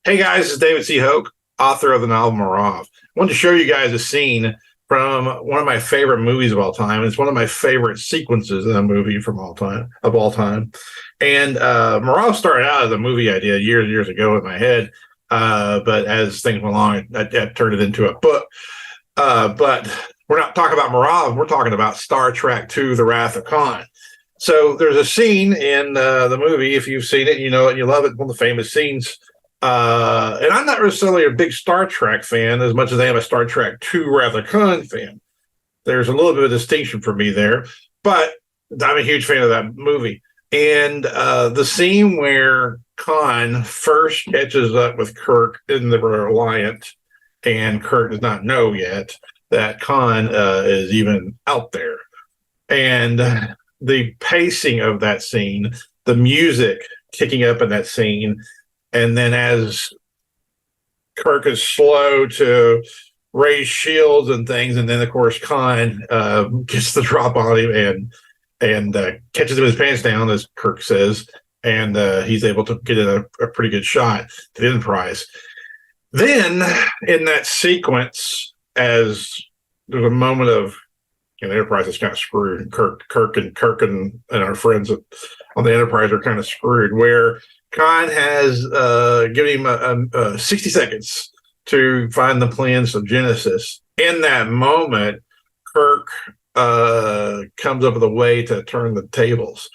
Hey guys, it's David C. Hoke, author of the novel Mirov. I wanted to show you guys a scene from one of my favorite movies of all time. It's one of my favorite sequences in a movie from all time. And Mirov started out as a movie idea years and years ago in my head, but as things went along, I turned it into a book. But we're not talking about Mirov. We're talking about Star Trek II: The Wrath of Khan. So there's a scene in the movie. If you've seen it, you know it, you love it. One of the famous scenes, and I'm not necessarily a big Star Trek fan as much as I am a Star Trek II Wrath of Khan fan. There's a little bit of distinction for me there, but I'm a huge fan of that movie. And the scene where Khan first catches up with Kirk in the Reliant, and Kirk does not know yet that Khan is even out there. And the pacing of that scene, the music kicking up in that scene, and then as Kirk is slow to raise shields and things, and then of course Khan gets the drop on him and catches him with his pants down, as Kirk says, and he's able to get in a pretty good shot to the Enterprise. Then in that sequence, as there's a moment of the Enterprise is kind of screwed. Kirk and our friends on the Enterprise are kind of screwed. Where Khan has given him 60 seconds to find the plans of Genesis. In that moment, Kirk comes up with a way to turn the tables.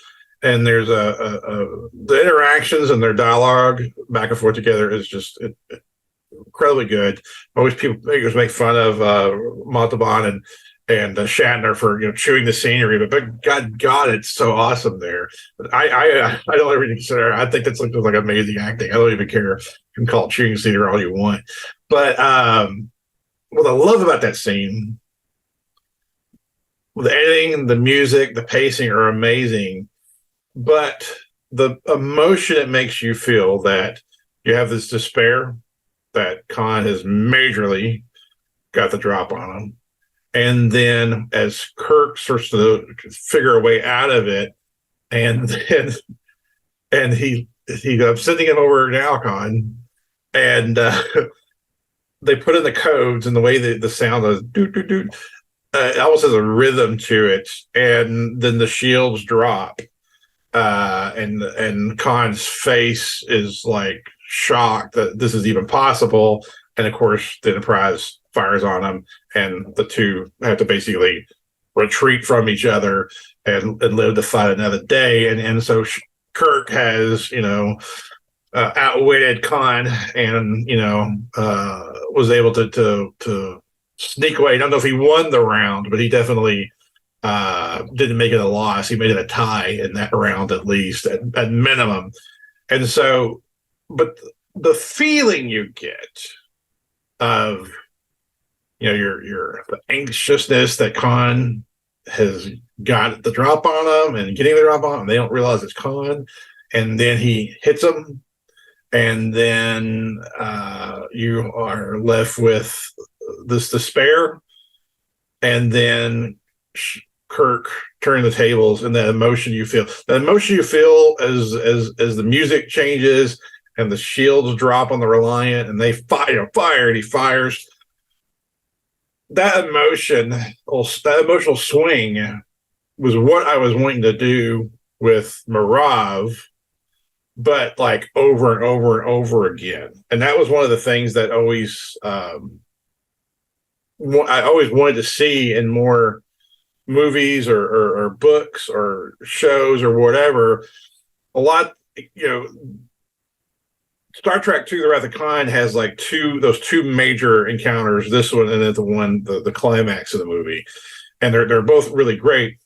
And there's the interactions and their dialogue back and forth together is just incredibly good. Always people make fun of Montalban and Shatner for chewing the scenery, but God, it's so awesome there. I don't ever consider. I think that's like amazing acting. I don't even care. You can call it chewing scenery all you want. But what I love about that scene, the editing, the music, the pacing are amazing, but the emotion it makes you feel that you have this despair that Khan has majorly got the drop on him. And then as Kirk starts to figure a way out of it, and I'm sending him over to Alcon, and they put in the codes and the way the sound is doot doot doot. It almost has a rhythm to it, and then the shields drop, and Khan's face is like shocked that this is even possible, and of course the Enterprise fires on them, and the two have to basically retreat from each other and live to fight another day. And so Kirk has outwitted Khan and was able to sneak away. I don't know if he won the round, but he definitely didn't make it a loss. He made it a tie in that round, at least at minimum. And so, but the feeling you get of your the anxiousness that Khan has got the drop on him and getting the drop on him, they don't realize it's Khan, and then he hits them, and then you are left with this despair, and then Kirk turning the tables, and the emotion you feel as the music changes and the shields drop on the Reliant, and they fire, and he fires. That emotional swing was what I was wanting to do with Mirov, but like over and over and over again. And that was one of the things that I always wanted to see in more movies or books or shows or whatever. A lot, Star Trek II: The Wrath of Khan has like those two major encounters, this one and then the climax of the movie. And they're both really great.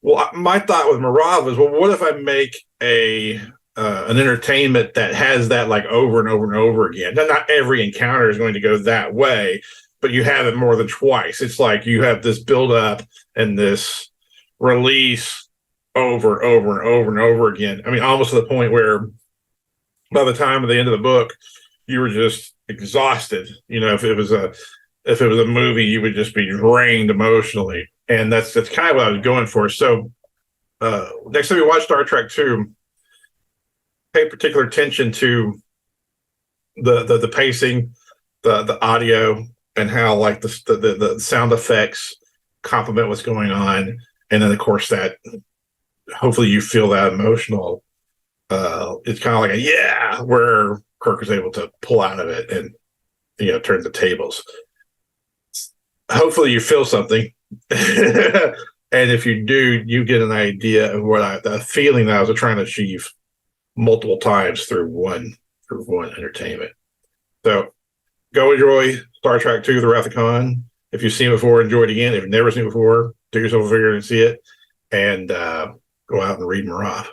Well, my thought with Mirov is, well, what if I make an entertainment that has that like over and over and over again? Not every encounter is going to go that way, but you have it more than twice. It's like you have this build up and this release over and over and over again. I mean, almost to the point where by the time of the end of the book, you were just exhausted. If it was a movie, you would just be drained emotionally, and that's kind of what I was going for. So next time you watch Star Trek II, pay particular attention to the pacing, the audio, and how like the sound effects complement what's going on, and then of course that hopefully you feel that emotional. It's kind of like a yeah, where Kirk is able to pull out of it and turn the tables. Hopefully you feel something. And if you do, you get an idea of what the feeling that I was trying to achieve multiple times through one entertainment. So go enjoy Star Trek II: The Wrath of Khan. If you've seen it before, enjoy it again. If you've never seen it before, do yourself a favor and see it, and go out and read Mirov.